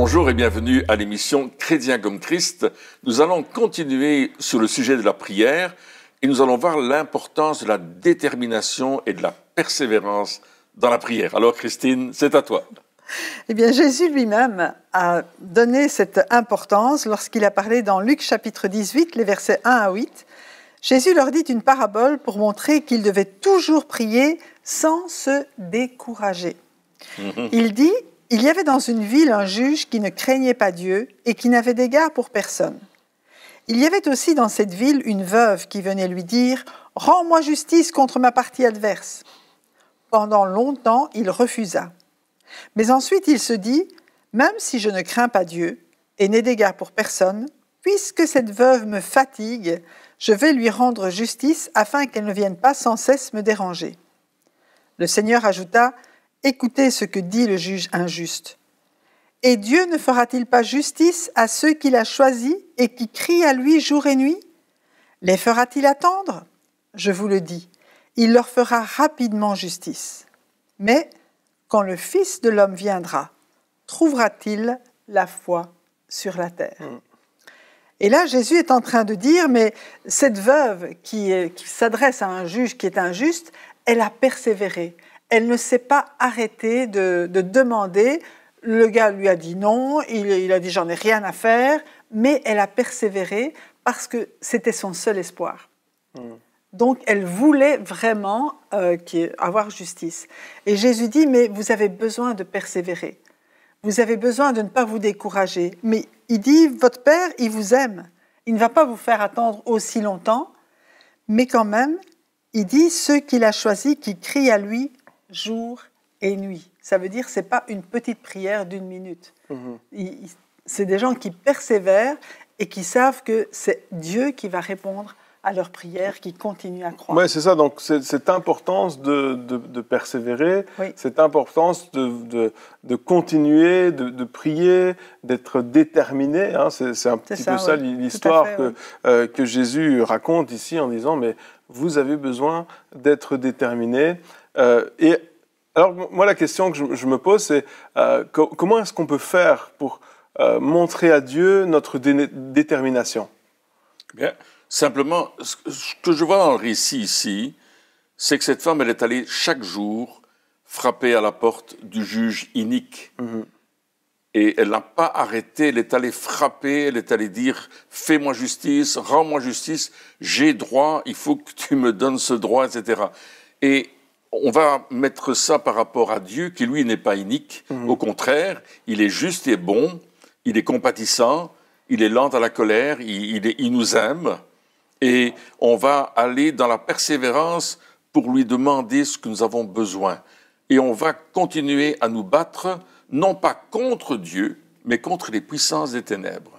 Bonjour et bienvenue à l'émission Chrétien comme Christ. Nous allons continuer sur le sujet de la prière et nous allons voir l'importance de la détermination et de la persévérance dans la prière. Alors Christine, c'est à toi. Eh bien, Jésus lui-même a donné cette importance lorsqu'il a parlé dans Luc chapitre 18, les versets 1 à 8. Jésus leur dit une parabole pour montrer qu'ils devaient toujours prier sans se décourager. Il dit, il y avait dans une ville un juge qui ne craignait pas Dieu et qui n'avait d'égard pour personne. Il y avait aussi dans cette ville une veuve qui venait lui dire « Rends-moi justice contre ma partie adverse ». Pendant longtemps, il refusa. Mais ensuite, il se dit « Même si je ne crains pas Dieu et n'ai d'égard pour personne, puisque cette veuve me fatigue, je vais lui rendre justice afin qu'elle ne vienne pas sans cesse me déranger. » Le Seigneur ajouta « Écoutez ce que dit le juge injuste. Et Dieu ne fera-t-il pas justice à ceux qu'il a choisis et qui crient à lui jour et nuit? Les fera-t-il attendre? Je vous le dis, il leur fera rapidement justice. Mais quand le Fils de l'homme viendra, trouvera-t-il la foi sur la terre ?» Et là, Jésus est en train de dire, mais cette veuve qui s'adresse à un juge qui est injuste, elle a persévéré. Elle ne s'est pas arrêtée de demander. Le gars lui a dit non, il a dit j'en ai rien à faire, mais elle a persévéré parce que c'était son seul espoir. Donc, elle voulait vraiment avoir justice. Et Jésus dit, mais vous avez besoin de persévérer. Vous avez besoin de ne pas vous décourager. Mais il dit, votre Père, il vous aime. Il ne va pas vous faire attendre aussi longtemps. Mais quand même, il dit, ceux qu'il a choisis, qui crient à lui jour et nuit. Ça veut dire, ce n'est pas une petite prière d'1 minute. C'est des gens qui persévèrent et qui savent que c'est Dieu qui va répondre à leur prière, qui continue à croire. Oui, c'est ça. Donc, cette importance de persévérer, oui. Cette importance de continuer, de prier, d'être déterminé. Hein, c'est un petit peu ça l'histoire que Jésus raconte ici en disant, mais vous avez besoin d'être déterminé. Et alors, moi, la question que je me pose, c'est comment est-ce qu'on peut faire pour montrer à Dieu notre détermination? Bien. Simplement, ce que je vois dans le récit ici, c'est que cette femme, elle est allée chaque jour frapper à la porte du juge inique. Et elle n'a pas arrêté, elle est allée frapper, elle est allée dire « Fais-moi justice, rends-moi justice, j'ai droit, il faut que tu me donnes ce droit, etc. » Et on va mettre ça par rapport à Dieu, qui lui n'est pas inique. Au contraire, il est juste et bon, il est compatissant, il est lent à la colère, il nous aime. Et on va aller dans la persévérance pour lui demander ce que nous avons besoin. Et on va continuer à nous battre, non pas contre Dieu, mais contre les puissances des ténèbres.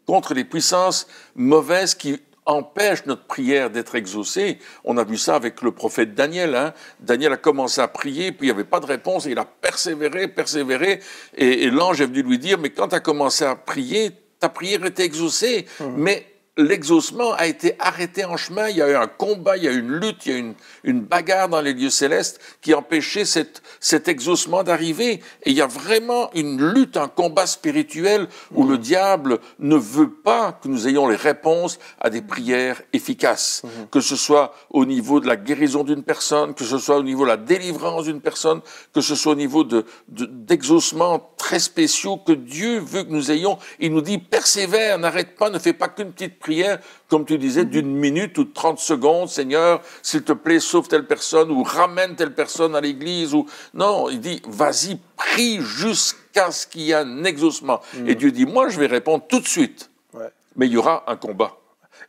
Contre les puissances mauvaises qui empêchent notre prière d'être exaucée. On a vu ça avec le prophète Daniel. Hein. Daniel a commencé à prier, puis il n'y avait pas de réponse, et il a persévéré. Et l'ange est venu lui dire, mais quand tu as commencé à prier, ta prière était exaucée. Mais l'exaucement a été arrêté en chemin, il y a eu un combat, il y a eu une lutte, il y a eu une bagarre dans les lieux célestes qui empêchait cet exaucement d'arriver. Et il y a vraiment une lutte, un combat spirituel où le diable ne veut pas que nous ayons les réponses à des prières efficaces. Que ce soit au niveau de la guérison d'une personne, que ce soit au niveau de la délivrance d'une personne, que ce soit au niveau d'exaucements très spéciaux que Dieu veut que nous ayons. Il nous dit, persévère, n'arrête pas, ne fais pas qu'une petite prière, comme tu disais, d'1 minute ou de 30 secondes, Seigneur, s'il te plaît, sauve telle personne ou ramène telle personne à l'église. Non, il dit, vas-y, prie jusqu'à ce qu'il y ait un exaucement. Et Dieu dit, moi, je vais répondre tout de suite. Mais il y aura un combat.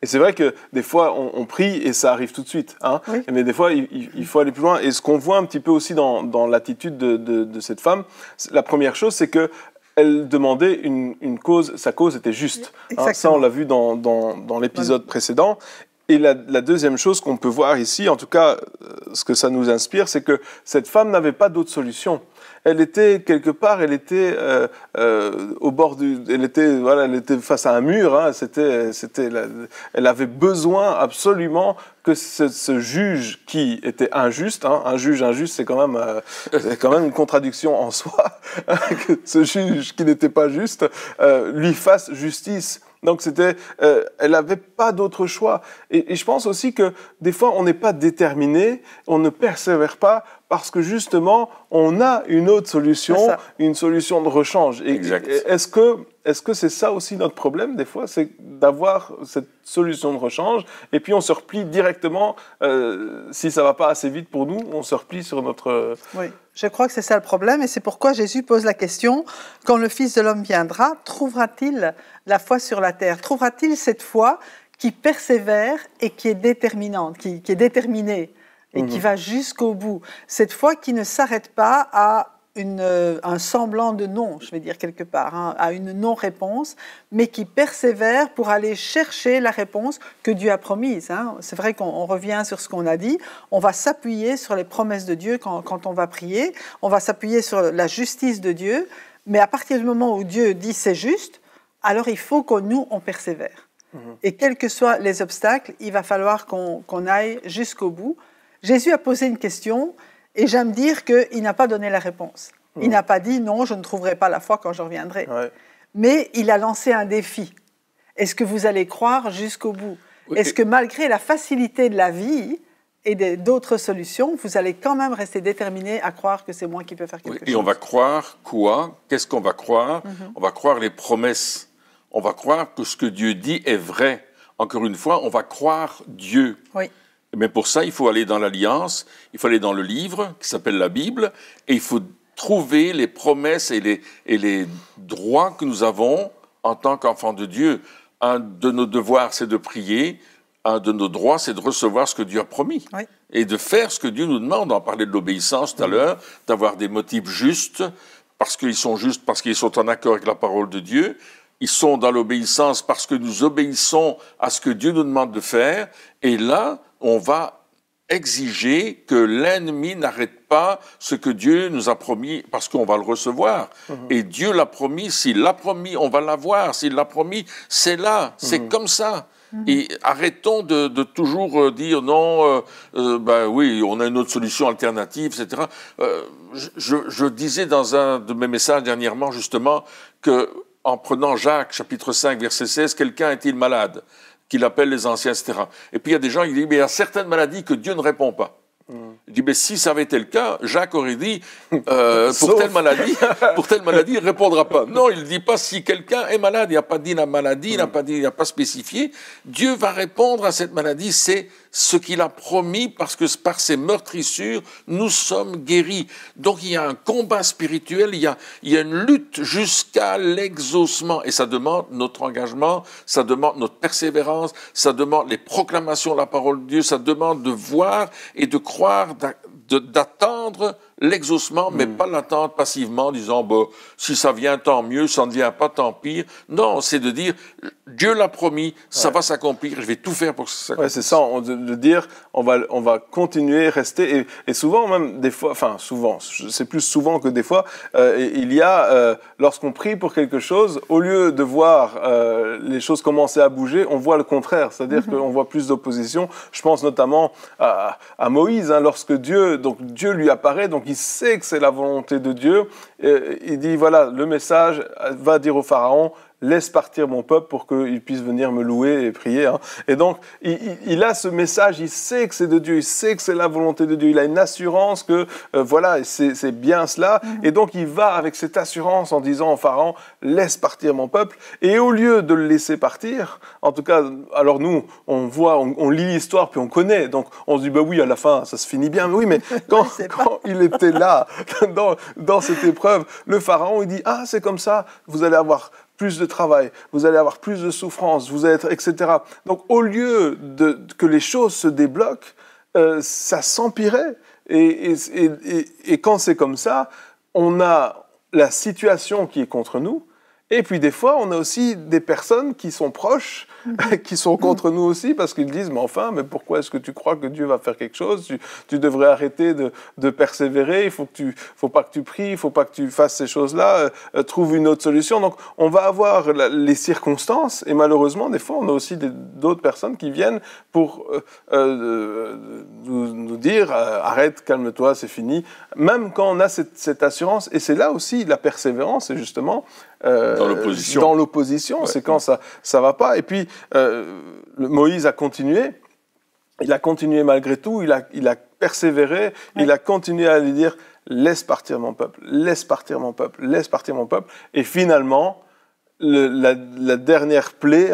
Et c'est vrai que des fois, on prie et ça arrive tout de suite. Hein. Mais des fois, il faut aller plus loin. Et ce qu'on voit un petit peu aussi dans l'attitude de cette femme, la première chose, c'est que elle demandait une cause, sa cause était juste. Hein, ça, on l'a vu dans l'épisode précédent. Et la deuxième chose qu'on peut voir ici, en tout cas, ce que ça nous inspire, c'est que cette femme n'avait pas d'autre solution. elle était quelque part, elle était au bord elle était face à un mur. Hein, elle avait besoin absolument que ce juge qui était injuste, hein, un juge injuste, c'est quand même une contradiction en soi, que ce juge qui n'était pas juste lui fasse justice. Donc elle n'avait pas d'autre choix. Et je pense aussi que des fois, on n'est pas déterminé, on ne persévère pas parce que justement, on a une autre solution, une solution de rechange. Exact. Est-ce que c'est ça aussi notre problème des fois, c'est d'avoir cette solution de rechange et puis on se replie directement, si ça ne va pas assez vite pour nous, on se replie sur notre... Oui, je crois que c'est ça le problème et c'est pourquoi Jésus pose la question, quand le Fils de l'homme viendra, trouvera-t-il la foi sur la terre? Trouvera-t-il cette foi qui persévère et qui est déterminante, qui est déterminée et qui va jusqu'au bout? Cette foi qui ne s'arrête pas à un semblant de non, je vais dire quelque part, hein, à une non-réponse, mais qui persévère pour aller chercher la réponse que Dieu a promise. Hein. C'est vrai qu'on revient sur ce qu'on a dit, on va s'appuyer sur les promesses de Dieu quand on va prier, on va s'appuyer sur la justice de Dieu, mais à partir du moment où Dieu dit c'est juste, alors il faut que nous, on persévère. Et quels que soient les obstacles, il va falloir qu'on aille jusqu'au bout. Jésus a posé une question, et j'aime dire qu'il n'a pas donné la réponse. Il n'a pas dit « non, je ne trouverai pas la foi quand je reviendrai ». Mais il a lancé un défi. Est-ce que vous allez croire jusqu'au bout? Est-ce que malgré la facilité de la vie et d'autres solutions, vous allez quand même rester déterminé à croire que c'est moi qui peux faire quelque chose? Et on va croire quoi? Qu'est-ce qu'on va croire? On va croire les promesses. On va croire que ce que Dieu dit est vrai. Encore une fois, on va croire Dieu. Oui. Mais pour ça, il faut aller dans l'Alliance, il faut aller dans le livre qui s'appelle la Bible, et il faut trouver les promesses et les droits que nous avons en tant qu'enfants de Dieu. Un de nos devoirs, c'est de prier. Un de nos droits, c'est de recevoir ce que Dieu a promis. Oui. Et de faire ce que Dieu nous demande. On parlait de l'obéissance tout à l'heure, d'avoir des motifs justes, parce qu'ils sont justes, parce qu'ils sont en accord avec la parole de Dieu. Ils sont dans l'obéissance parce que nous obéissons à ce que Dieu nous demande de faire. Et là, on va exiger que l'ennemi n'arrête pas ce que Dieu nous a promis parce qu'on va le recevoir. Et Dieu l'a promis, s'il l'a promis, on va l'avoir. S'il l'a promis, c'est là, c'est comme ça. Et arrêtons de toujours dire non, ben oui, on a une autre solution alternative, etc. Je disais dans un de mes messages dernièrement, justement, que en prenant Jacques, chapitre 5, verset 16, quelqu'un est-il malade? Qu'il appelle les anciens, etc. Et puis il y a des gens qui disent, mais il y a certaines maladies que Dieu ne répond pas. Il dit, mais si ça avait été le cas, Jacques aurait dit, pour telle maladie, il ne répondra pas. Non, il ne dit pas si quelqu'un est malade, il n'a pas dit la maladie, il n'a pas spécifié. Dieu va répondre à cette maladie, c'est ce qu'il a promis, parce que par ses meurtrissures, nous sommes guéris. Donc il y a un combat spirituel, il y a une lutte jusqu'à l'exaucement. Et ça demande notre engagement, ça demande notre persévérance, ça demande les proclamations de la parole de Dieu, ça demande de voir et de croire, d'attendre l'exaucement, mais pas l'attendre passivement, en disant bah, si ça vient, tant mieux, ça ne vient pas, tant pire. Non, c'est de dire Dieu l'a promis, ça va s'accomplir, je vais tout faire pour que ça s'accomplisse. C'est ça, de dire on va continuer, rester, et souvent même des fois, enfin souvent, c'est plus souvent que des fois, il y a, lorsqu'on prie pour quelque chose, au lieu de voir les choses commencer à bouger, on voit le contraire, c'est-à-dire qu'on voit plus d'opposition. Je pense notamment à Moïse, hein, lorsque Dieu lui apparaît, donc il sait que c'est la volonté de Dieu, il dit voilà, le message va dire au Pharaon, laisse partir mon peuple pour qu'il puisse venir me louer et prier. Hein. Et donc, il a ce message, il sait que c'est de Dieu, il sait que c'est la volonté de Dieu, il a une assurance que, voilà, c'est bien cela. Et donc, il va avec cette assurance en disant au Pharaon, laisse partir mon peuple. Et au lieu de le laisser partir, en tout cas, alors nous, on lit l'histoire, puis on connaît. Donc, on se dit, bah oui, à la fin, ça se finit bien. Mais oui, mais quand il était là, dans cette épreuve, le Pharaon, il dit, ah, c'est comme ça, vous allez avoir plus de travail, vous allez avoir plus de souffrance, vous allez être, etc. Donc, au lieu que les choses se débloquent, ça s'empirait. Et quand c'est comme ça, on a la situation qui est contre nous, Et puis des fois, on a aussi des personnes qui sont proches, qui sont contre nous aussi, parce qu'ils disent, mais pourquoi est-ce que tu crois que Dieu va faire quelque chose? Tu devrais arrêter de persévérer, faut pas que tu pries, il faut pas que tu fasses ces choses-là, trouve une autre solution. Donc on va avoir les circonstances, et malheureusement, des fois, on a aussi d'autres personnes qui viennent pour nous dire, arrête, calme-toi, c'est fini. Même quand on a cette assurance, et c'est là aussi la persévérance, c'est justement... dans l'opposition, c'est quand ça va pas. Et puis, Moïse a continué. Il a continué malgré tout. Il a persévéré. Il a continué à lui dire, laisse partir mon peuple, laisse partir mon peuple, laisse partir mon peuple. Et finalement, la dernière plaie,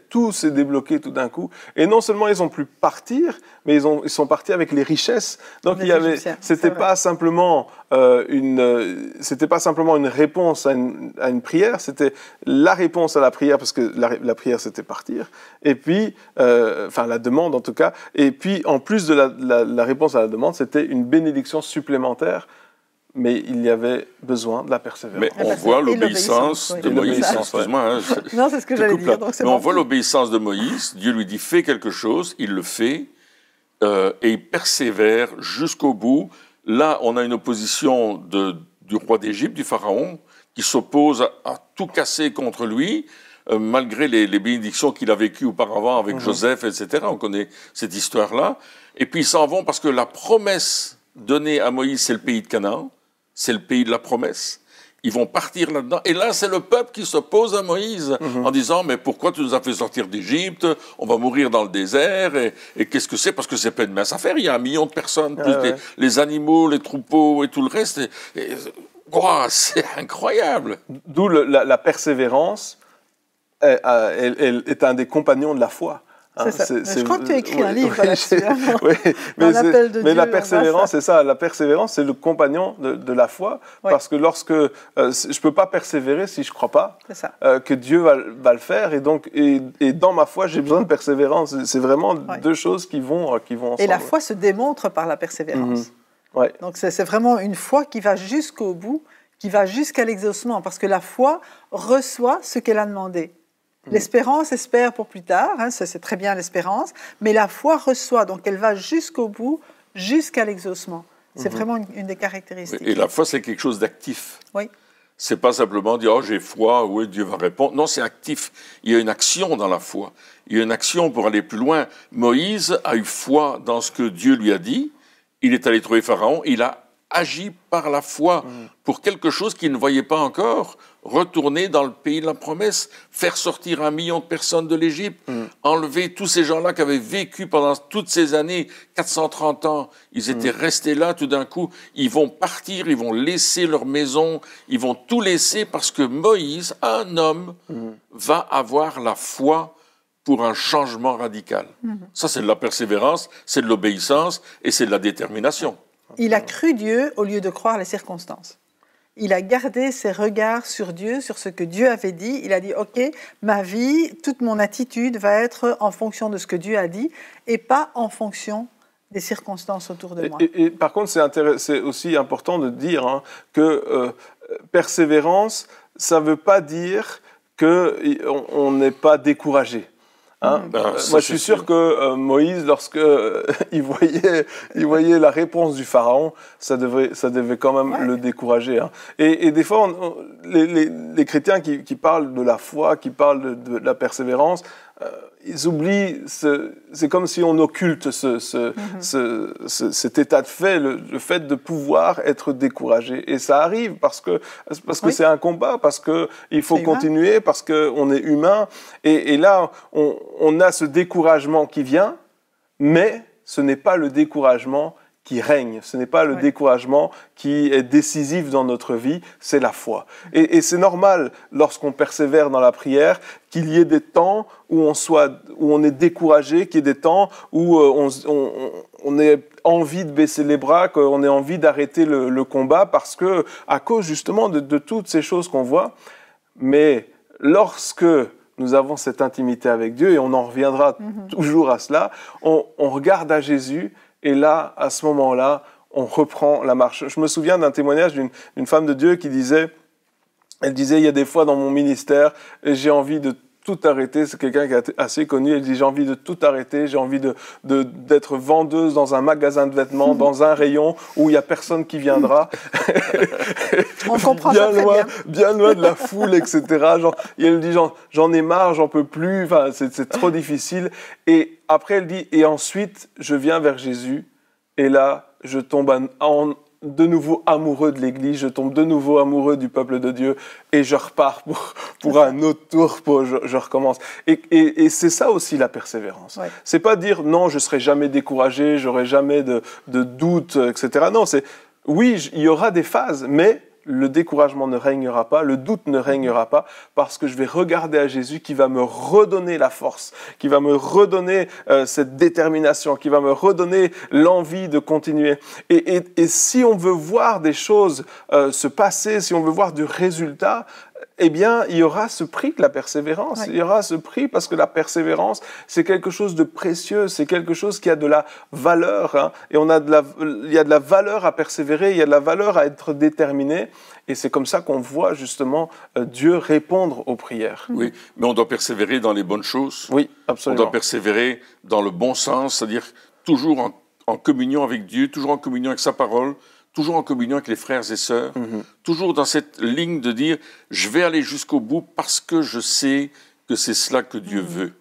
tout s'est débloqué tout d'un coup. Et non seulement ils ont pu partir, mais ils sont partis avec les richesses. Donc c'était pas simplement une réponse à une prière, c'était la réponse à la prière, parce que la prière c'était partir. Et puis, la demande en tout cas. Et puis en plus de la réponse à la demande, c'était une bénédiction supplémentaire. Mais il y avait besoin de la persévérance. Mais on voit l'obéissance de Moïse. Excuse-moi. Non, c'est ce que j'allais dire. Donc mais on voit l'obéissance de Moïse. Dieu lui dit, fais quelque chose. Il le fait. Et il persévère jusqu'au bout. Là, on a une opposition du roi d'Égypte, du Pharaon, qui s'oppose à tout casser contre lui, malgré les bénédictions qu'il a vécues auparavant avec Joseph, etc. On connaît cette histoire-là. Et puis ils s'en vont parce que la promesse donnée à Moïse, c'est le pays de Canaan. C'est le pays de la promesse. Ils vont partir là-dedans. Et là, c'est le peuple qui s'oppose à Moïse en disant, mais pourquoi tu nous as fait sortir d'Égypte? On va mourir dans le désert. Et qu'est-ce que c'est? Parce que c'est pas une mince affaire. Il y a 1 million de personnes, plus les animaux, les troupeaux et tout le reste. C'est incroyable. D'où la persévérance elle est un des compagnons de la foi. C'est ça. Je crois que tu as écrit un livre là-dessus. Mais la persévérance, c'est ça. La persévérance, c'est le compagnon de la foi. Oui. Parce que lorsque je ne peux pas persévérer si je ne crois pas que Dieu va le faire. Et donc, et dans ma foi, j'ai besoin de persévérance. C'est vraiment deux choses qui vont ensemble. Et la foi se démontre par la persévérance. Donc, c'est vraiment une foi qui va jusqu'au bout, qui va jusqu'à l'exaucement. Parce que la foi reçoit ce qu'elle a demandé. L'espérance espère pour plus tard, c'est très bien l'espérance, mais la foi reçoit, donc elle va jusqu'au bout, jusqu'à l'exaucement. C'est vraiment une des caractéristiques. Et la foi, c'est quelque chose d'actif. Oui. C'est pas simplement dire « Oh, j'ai foi, oui, Dieu va répondre ». Non, c'est actif. Il y a une action dans la foi. Il y a une action pour aller plus loin. Moïse a eu foi dans ce que Dieu lui a dit. Il est allé trouver Pharaon. Il a agi par la foi pour quelque chose qu'il ne voyait pas encore, retourner dans le pays de la promesse, faire sortir 1 million de personnes de l'Égypte, enlever tous ces gens-là qui avaient vécu pendant toutes ces années, 430 ans, ils étaient restés là, tout d'un coup, ils vont partir, ils vont laisser leur maison, ils vont tout laisser parce que Moïse, un homme, va avoir la foi pour un changement radical. Ça, c'est de la persévérance, c'est de l'obéissance et c'est de la détermination. Il a cru Dieu au lieu de croire les circonstances. Il a gardé ses regards sur Dieu, sur ce que Dieu avait dit. Il a dit, OK, ma vie, toute mon attitude va être en fonction de ce que Dieu a dit et pas en fonction des circonstances autour de moi. Et par contre, c'est aussi important de dire que persévérance, ça ne veut pas dire qu'on n'est pas découragé. Moi, je suis sûr que Moïse, lorsque il voyait la réponse du Pharaon, ça devait quand même le décourager. Et des fois, les chrétiens qui parlent de la foi, qui parlent de la persévérance, ils oublient, c'est comme si on occulte cet état de fait, le fait de pouvoir être découragé. Et ça arrive parce que c'est un combat, parce qu'il faut continuer, parce qu'on est humain. Et là, on a ce découragement qui vient, mais ce n'est pas le découragement qui règne, ce n'est pas le découragement qui est décisif dans notre vie, c'est la foi. Et c'est normal, lorsqu'on persévère dans la prière, qu'il y ait des temps où on est découragé, qu'il y ait des temps où on ait envie de baisser les bras, qu'on ait envie d'arrêter le combat, à cause justement de toutes ces choses qu'on voit. Mais lorsque nous avons cette intimité avec Dieu, et on en reviendra toujours à cela, on regarde à Jésus. Et là, à ce moment-là, on reprend la marche. Je me souviens d'un témoignage d'une femme de Dieu qui disait Elle disait, il y a des fois dans mon ministère, j'ai envie de tout arrêter. C'est quelqu'un qui est assez connu. Elle dit, j'ai envie de tout arrêter. J'ai envie d'être vendeuse dans un magasin de vêtements, dans un rayon où il n'y a personne qui viendra. On comprend ça très bien. Bien loin de la foule, etc. Et elle dit, j'en ai marre, j'en peux plus. Enfin, c'est trop difficile. Et après, elle dit, et ensuite, je viens vers Jésus. Et là, je tombe de nouveau amoureux de l'Église, je tombe de nouveau amoureux du peuple de Dieu et je repars pour un autre tour, je recommence. Et c'est ça aussi la persévérance. Ouais. C'est pas dire non, je serai jamais découragé, j'aurai jamais de doute, etc. Non, oui, il y aura des phases, mais le découragement ne régnera pas, le doute ne régnera pas, parce que je vais regarder à Jésus qui va me redonner la force, qui va me redonner cette détermination, qui va me redonner l'envie de continuer. Et si on veut voir des choses se passer, si on veut voir du résultat, eh bien, il y aura ce prix de la persévérance. Ouais. Il y aura ce prix parce que la persévérance, c'est quelque chose de précieux, c'est quelque chose qui a de la valeur. Hein, et il y a de la valeur à persévérer, il y a de la valeur à être déterminé. Et c'est comme ça qu'on voit justement Dieu répondre aux prières. Oui, mais on doit persévérer dans les bonnes choses. Oui, absolument. On doit persévérer dans le bon sens, c'est-à-dire toujours en communion avec Dieu, toujours en communion avec sa parole, toujours en communion avec les frères et sœurs, toujours dans cette ligne de dire « je vais aller jusqu'au bout parce que je sais que c'est cela que Dieu veut ».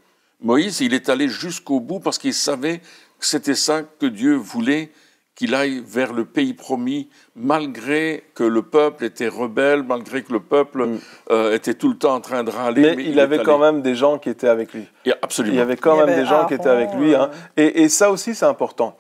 Moïse, il est allé jusqu'au bout parce qu'il savait que c'était ça que Dieu voulait, qu'il aille vers le pays promis, malgré que le peuple était rebelle, malgré que le peuple était tout le temps en train de râler. Mais il avait quand même des gens qui étaient avec lui. Absolument. Il y avait quand même des gens qui étaient avec lui. Hein. Et ça aussi, c'est important.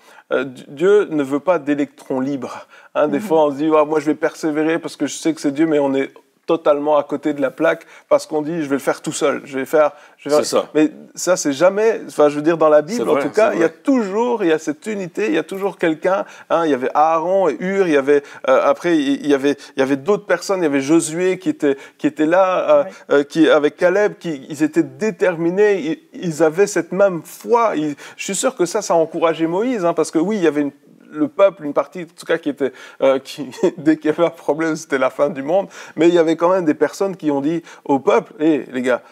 Dieu ne veut pas d'électrons libres. Hein. Des fois, on se dit, oh, moi je vais persévérer parce que je sais que c'est Dieu, mais on est totalement à côté de la plaque parce qu'on dit, je vais le faire tout seul. C'est ça. Mais ça, c'est jamais, enfin, je veux dire, dans la Bible, en tout cas, il y a cette unité, il y a toujours quelqu'un. Hein, il y avait Aaron et Hur, il y avait, après, il y avait d'autres personnes, il y avait Josué qui était là, avec Caleb, ils étaient déterminés, ils avaient cette même foi. Je suis sûr que ça a encouragé Moïse, hein, parce que oui, il y avait le peuple, une partie, en tout cas, dès qu'il y avait un problème, c'était la fin du monde. Mais il y avait quand même des personnes qui ont dit au peuple, hé, les gars,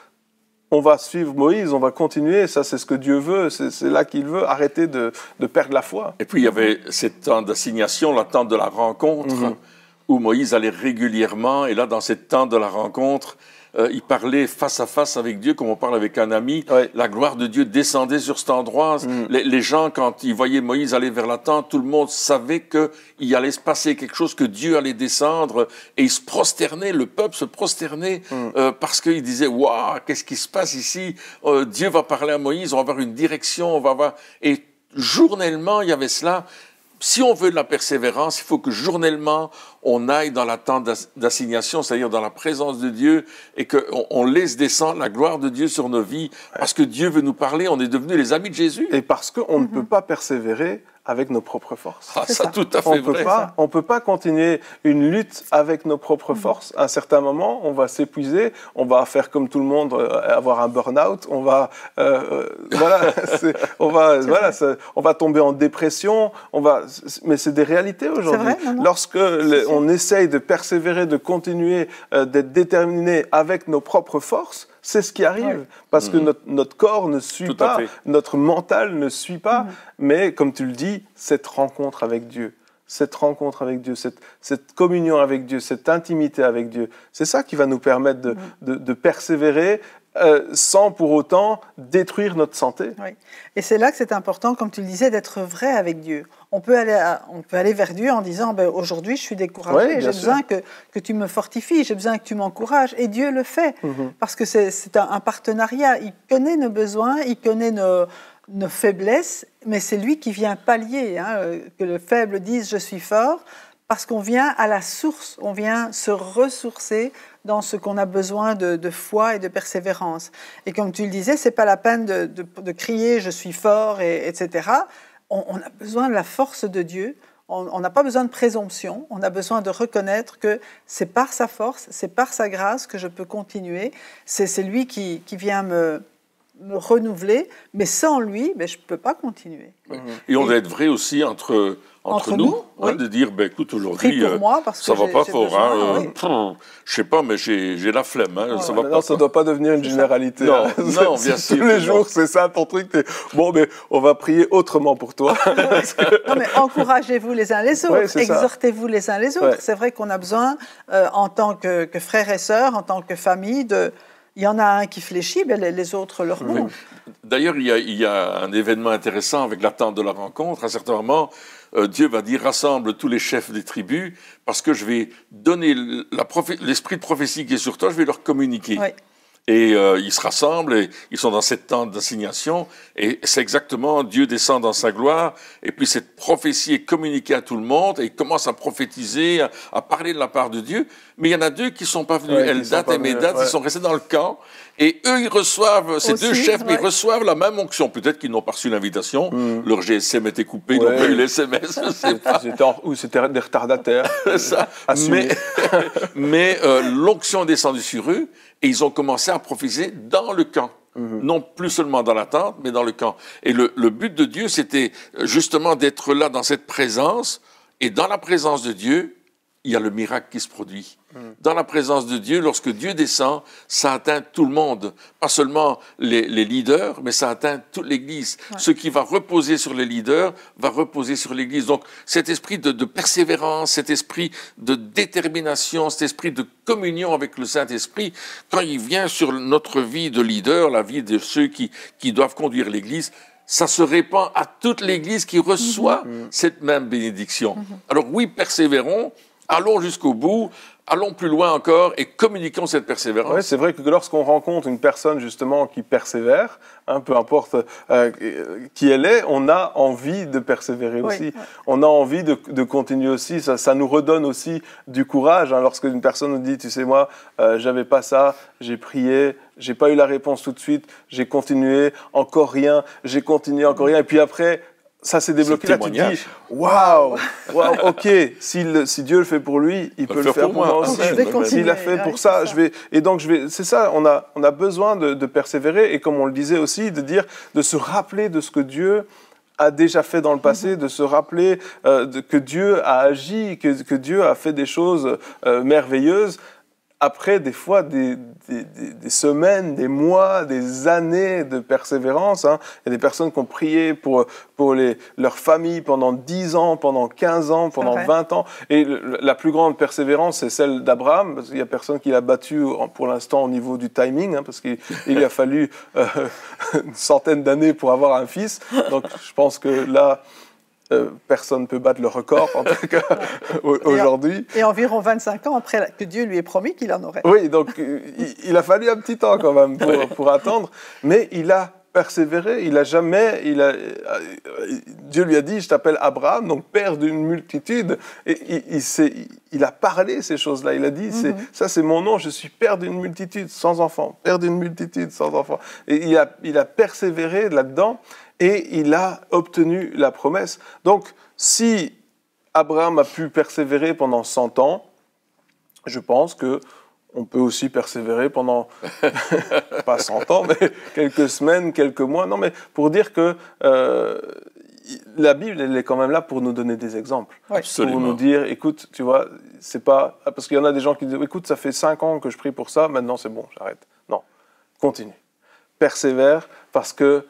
on va suivre Moïse, on va continuer, ça c'est ce que Dieu veut, c'est là qu'il veut, arrêter de perdre la foi. Et puis il y avait cette temps d'assignation, la temps de la rencontre, où Moïse allait régulièrement, et là dans cette temps de la rencontre, il parlait face à face avec Dieu, comme on parle avec un ami. Ouais. La gloire de Dieu descendait sur cet endroit. Les gens, quand ils voyaient Moïse aller vers la tente, tout le monde savait qu'il allait se passer quelque chose, que Dieu allait descendre. Et ils se prosternaient, le peuple se prosternait, parce qu'ils disaient « Waouh, qu'est-ce qui se passe ici? Dieu va parler à Moïse, on va avoir une direction, on va avoir... » Et journellement, il y avait cela. Si on veut de la persévérance, il faut que journellement, on aille dans la tente d'assignation, c'est-à-dire dans la présence de Dieu, et qu'on laisse descendre la gloire de Dieu sur nos vies, parce que Dieu veut nous parler, on est devenus les amis de Jésus. Et parce qu'on ne peut pas persévérer avec nos propres forces. Ah, ça, tout à fait vrai. On ne peut pas continuer une lutte avec nos propres forces. À un certain moment, on va s'épuiser, on va faire comme tout le monde, avoir un burn-out, on va tomber en dépression, mais c'est des réalités aujourd'hui. Lorsque on essaye de persévérer, de continuer, d'être déterminé avec nos propres forces, c'est ce qui arrive, parce que notre corps ne suit pas, notre mental ne suit pas, mais comme tu le dis, cette rencontre avec Dieu, cette communion avec Dieu, cette intimité avec Dieu, c'est ça qui va nous permettre de persévérer sans pour autant détruire notre santé. Oui. Et c'est là que c'est important, comme tu le disais, d'être vrai avec Dieu. On peut aller vers Dieu en disant aujourd'hui je suis découragé, j'ai besoin que tu me fortifies, j'ai besoin que tu m'encourages. Et Dieu le fait, parce que c'est un partenariat. Il connaît nos besoins, il connaît nos faiblesses, mais c'est lui qui vient pallier, que le faible dise je suis fort, parce qu'on vient à la source, on vient se ressourcer dans ce qu'on a besoin de foi et de persévérance. Et comme tu le disais, c'est pas la peine de crier je suis fort, etc. On a besoin de la force de Dieu. On n'a pas besoin de présomption. On a besoin de reconnaître que c'est par sa force, c'est par sa grâce que je peux continuer. C'est lui qui vient me me renouveler, mais sans lui, je ne peux pas continuer. Et on doit être vrai aussi entre nous, oui. De dire, écoute, aujourd'hui, ça ne va pas fort. Je ne sais pas, mais j'ai la flemme. Ça ne doit pas devenir une généralité. Non, bien sûr. Tous les jours, c'est ça ton truc. Bon, mais on va prier autrement pour toi. Non, mais encouragez-vous les uns les autres, exhortez-vous les uns les autres. Ouais. C'est vrai qu'on a besoin, en tant que frères et sœurs, en tant que famille, il y en a un qui fléchit, les autres le remontent. D'ailleurs, il y a un événement intéressant avec l'attente de la rencontre. À un certain moment, Dieu va dire, rassemble tous les chefs des tribus, parce que je vais donner l'esprit de prophétie qui est sur toi, je vais leur communiquer. Oui. Et ils se rassemblent, et ils sont dans cette tente d'assignation, et c'est exactement, Dieu descend dans sa gloire, et puis cette prophétie est communiquée à tout le monde, et il commence à prophétiser, à parler de la part de Dieu. Mais il y en a deux qui ne sont pas venus, Eldad et Médad, ils sont restés dans le camp, et eux, ils reçoivent, ces deux chefs, ils reçoivent la même onction. Peut-être qu'ils n'ont pas reçu l'invitation, leur GSM était coupé, ils n'ont pas eu les SMS, je sais pas. Ou c'était des retardataires. Ça. Mais l'onction est descendue sur eux, et ils ont commencé à prophétiser dans le camp. Non plus seulement dans la tente, mais dans le camp. Et le but de Dieu, c'était justement d'être là dans cette présence, et dans la présence de Dieu, il y a le miracle qui se produit. Dans la présence de Dieu, lorsque Dieu descend, ça atteint tout le monde. Pas seulement les leaders, mais ça atteint toute l'Église. Ouais. Ce qui va reposer sur les leaders va reposer sur l'Église. Donc cet esprit de persévérance, cet esprit de détermination, cet esprit de communion avec le Saint-Esprit, quand il vient sur notre vie de leader, la vie de ceux qui doivent conduire l'Église, ça se répand à toute l'Église qui reçoit cette même bénédiction. Alors oui, persévérons, allons jusqu'au bout, allons plus loin encore et communiquons cette persévérance. Oui, c'est vrai que lorsqu'on rencontre une personne justement qui persévère, peu importe qui elle est, on a envie de persévérer aussi. Ouais. On a envie de continuer aussi. Ça nous redonne aussi du courage. Lorsque une personne nous dit, tu sais, moi, j'avais pas ça, j'ai prié, j'ai pas eu la réponse tout de suite, j'ai continué, encore rien, j'ai continué, encore rien. Et puis après, ça s'est débloqué. Là, tu te dis, waouh, ok, si Dieu le fait pour lui, il peut le faire pour moi aussi. S'il l'a fait pour ça, je vais. Et donc, c'est ça, on a besoin de persévérer, et comme on le disait aussi, de se rappeler de ce que Dieu a déjà fait dans le passé, de se rappeler que Dieu a agi, que Dieu a fait des choses merveilleuses. Après, des fois, des semaines, des mois, des années de persévérance. Il y a des personnes qui ont prié pour leur famille pendant 10 ans, pendant 15 ans, pendant 20 ans. Et la plus grande persévérance, c'est celle d'Abraham, parce qu'il n'y a personne qui l'a battu pour l'instant au niveau du timing, parce qu'il lui a fallu une centaine d'années pour avoir un fils. Donc, je pense que là... personne ne peut battre le record, en tout cas, aujourd'hui. Et environ 25 ans après que Dieu lui ait promis qu'il en aurait. Oui, donc il a fallu un petit temps quand même pour attendre, mais il a persévéré, Dieu lui a dit, je t'appelle Abraham, donc père d'une multitude, et il a parlé ces choses-là, il a dit, ça c'est mon nom, je suis père d'une multitude sans enfants, père d'une multitude sans enfants. Et il a persévéré là-dedans, et il a obtenu la promesse. Donc, si Abraham a pu persévérer pendant 100 ans, je pense qu'on peut aussi persévérer pendant, pas 100 ans, mais quelques semaines, quelques mois. Non, mais pour dire que la Bible, elle est quand même là pour nous donner des exemples. Oui. Absolument. Pour nous dire, écoute, tu vois, c'est pas... Parce qu'il y en a des gens qui disent, écoute, ça fait 5 ans que je prie pour ça, maintenant c'est bon, j'arrête. Non, continue. Persévère, parce que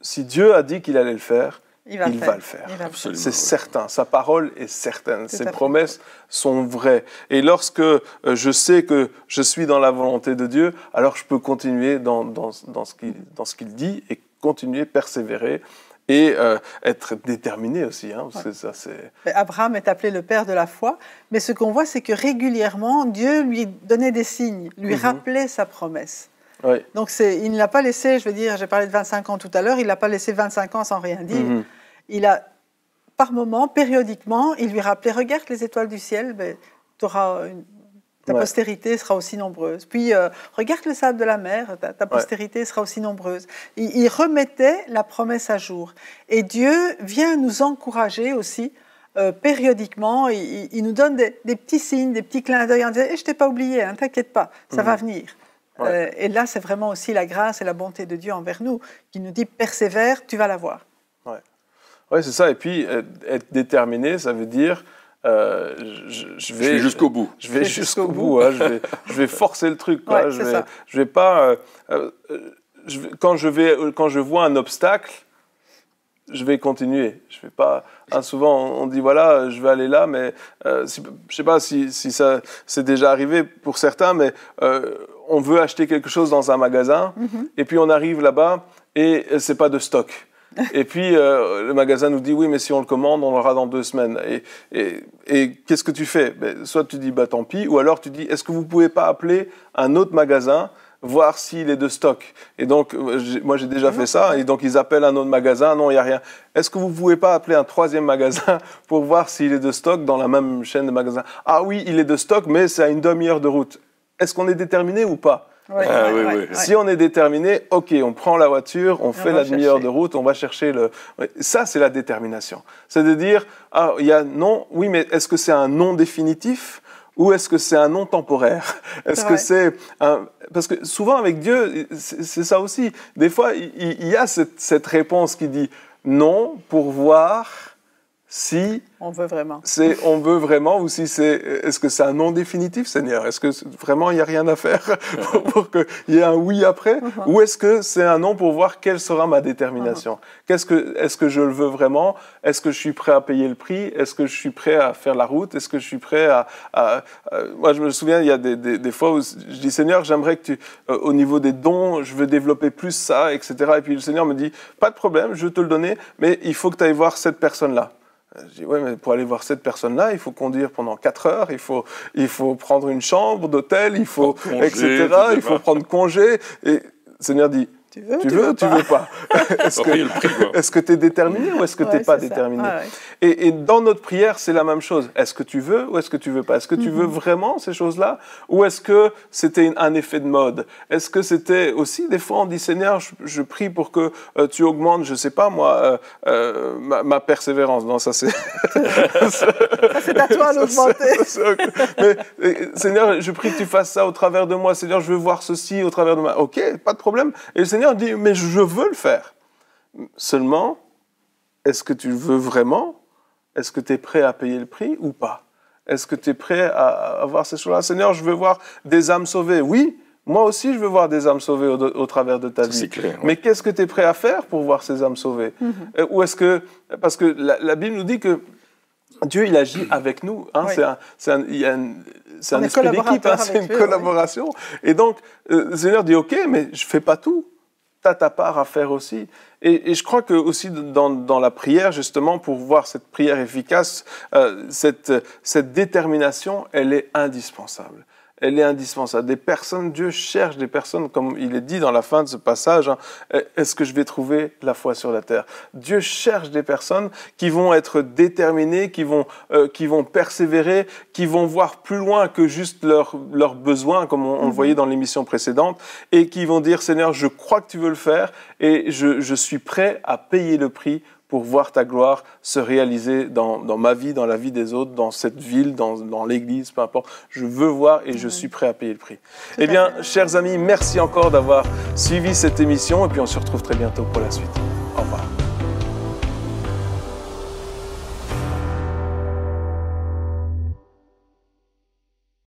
si Dieu a dit qu'il allait le faire, il va le faire. C'est certain. Sa parole est certaine. Ses promesses sont vraies. Et lorsque je sais que je suis dans la volonté de Dieu, alors je peux continuer dans ce qu'il dit et continuer, persévérer et être déterminé aussi. Parce que ça, Abraham est appelé le père de la foi, mais ce qu'on voit, c'est que régulièrement, Dieu lui donnait des signes, lui rappelait sa promesse. Oui. Donc il ne l'a pas laissé, je veux dire, j'ai parlé de 25 ans tout à l'heure, il ne l'a pas laissé 25 ans sans rien dire. Il a, par moment, périodiquement, il lui rappelait, regarde les étoiles du ciel, ta postérité sera aussi nombreuse. Puis, regarde le sable de la mer, ta postérité sera aussi nombreuse. Il remettait la promesse à jour. Et Dieu vient nous encourager aussi, périodiquement, il nous donne des petits signes, des petits clins d'œil en disant, je ne t'ai pas oublié, t'inquiète pas, ça va venir. Ouais. Et là, c'est vraiment aussi la grâce et la bonté de Dieu envers nous, qui nous dit « persévère, tu vas l'avoir ». Oui, c'est ça. Et puis, être déterminé, ça veut dire... je vais jusqu'au bout. Je vais jusqu'au bout. Hein, je vais forcer le truc. Quoi. Ouais, je vais pas... quand je vois un obstacle, je vais continuer. Je vais pas... Hein, souvent, on dit, voilà, je vais aller là, mais je sais pas si ça c'est déjà arrivé pour certains, mais on veut acheter quelque chose dans un magasin, et puis on arrive là-bas, et c'est pas de stock. Et puis, le magasin nous dit, oui, mais si on le commande, on l'aura dans 2 semaines. Et qu'est-ce que tu fais? Soit tu dis, bah tant pis, ou alors tu dis, est-ce que vous pouvez pas appeler un autre magasin, voir s'il est de stock? Et donc, moi j'ai déjà fait ça, et donc ils appellent un autre magasin, non, il n'y a rien. Est-ce que vous pouvez pas appeler un 3e magasin pour voir s'il est de stock dans la même chaîne de magasins? Ah oui, il est de stock, mais c'est à une demi-heure de route. Est-ce qu'on est déterminé ou pas? Oui. Si on est déterminé, ok, on prend la voiture, on fait la demi-heure de route, on va chercher le... Ça, c'est la détermination. C'est de dire, ah, il y a non, oui, mais est-ce que c'est un non définitif ou est-ce que c'est un non temporaire? Est-ce que c'est un... Parce que souvent, avec Dieu, c'est ça aussi. Des fois, il y a cette réponse qui dit non pour voir si... On veut vraiment. On veut vraiment, ou si est-ce que c'est un non définitif, Seigneur? Est-ce que vraiment il n'y a rien à faire pour qu'il y ait un oui après? Ou est-ce que c'est un non pour voir quelle sera ma détermination? Est-ce que je le veux vraiment? Est-ce que je suis prêt à payer le prix? Est-ce que je suis prêt à faire la route? Est-ce que je suis prêt à moi, je me souviens, il y a des fois où je dis, Seigneur, j'aimerais que au niveau des dons, je veux développer plus ça, etc. Et puis le Seigneur me dit, pas de problème, je vais te le donner, mais il faut que tu ailles voir cette personne-là. Je dis, ouais, mais pour aller voir cette personne-là, il faut conduire pendant 4 heures, il faut prendre une chambre d'hôtel, il faut, congé, etc. Il faut prendre congé. Et le Seigneur dit, tu veux pas? Est-ce que tu es déterminé ou est-ce que tu n'es pas déterminé? Et dans notre prière, c'est la même chose. Est-ce que tu veux ou est-ce que tu veux pas? Est-ce que tu veux vraiment ces choses-là? Ou est-ce que c'était un effet de mode? Est-ce que c'était aussi, des fois, on dit, Seigneur, je prie pour que tu augmentes, je sais pas moi, ma persévérance. Non, ça c'est... ça c'est à toi d'augmenter. Mais Seigneur, je prie que tu fasses ça au travers de moi. Seigneur, je veux voir ceci au travers de moi. Ok, pas de problème. Et le Seigneur dit, mais je veux le faire. Seulement, est-ce que tu le veux vraiment? Est-ce que tu es prêt à payer le prix ou pas? Est-ce que tu es prêt à avoir ces choses-là? Seigneur, je veux voir des âmes sauvées. Oui, moi aussi, je veux voir des âmes sauvées au travers de ta vie. C'est clair, ouais. Mais qu'est-ce que tu es prêt à faire pour voir ces âmes sauvées? Ou est-ce que... Parce que la Bible nous dit que Dieu, il agit avec nous. Hein, oui. c'est un esprit d'équipe, hein, c'est une collaboration. Oui. Et donc, le Seigneur dit, ok, mais je ne fais pas tout. Tu as ta part à faire aussi. Et je crois que aussi dans la prière, justement, pour voir cette prière efficace, cette détermination, elle est indispensable. Elle est indispensable. Des personnes, Dieu cherche des personnes, comme il est dit dans la fin de ce passage, hein, est-ce que je vais trouver la foi sur la terre? Dieu cherche des personnes qui vont être déterminées, qui vont persévérer, qui vont voir plus loin que juste leurs besoins, comme on le voyait dans l'émission précédente, et qui vont dire, Seigneur, je crois que tu veux le faire, et je suis prêt à payer le prix pour voir ta gloire se réaliser dans ma vie, dans la vie des autres, dans cette ville, dans l'église, peu importe. Je veux voir et je suis prêt à payer le prix. Eh bien, chers amis, merci encore d'avoir suivi cette émission et puis on se retrouve très bientôt pour la suite.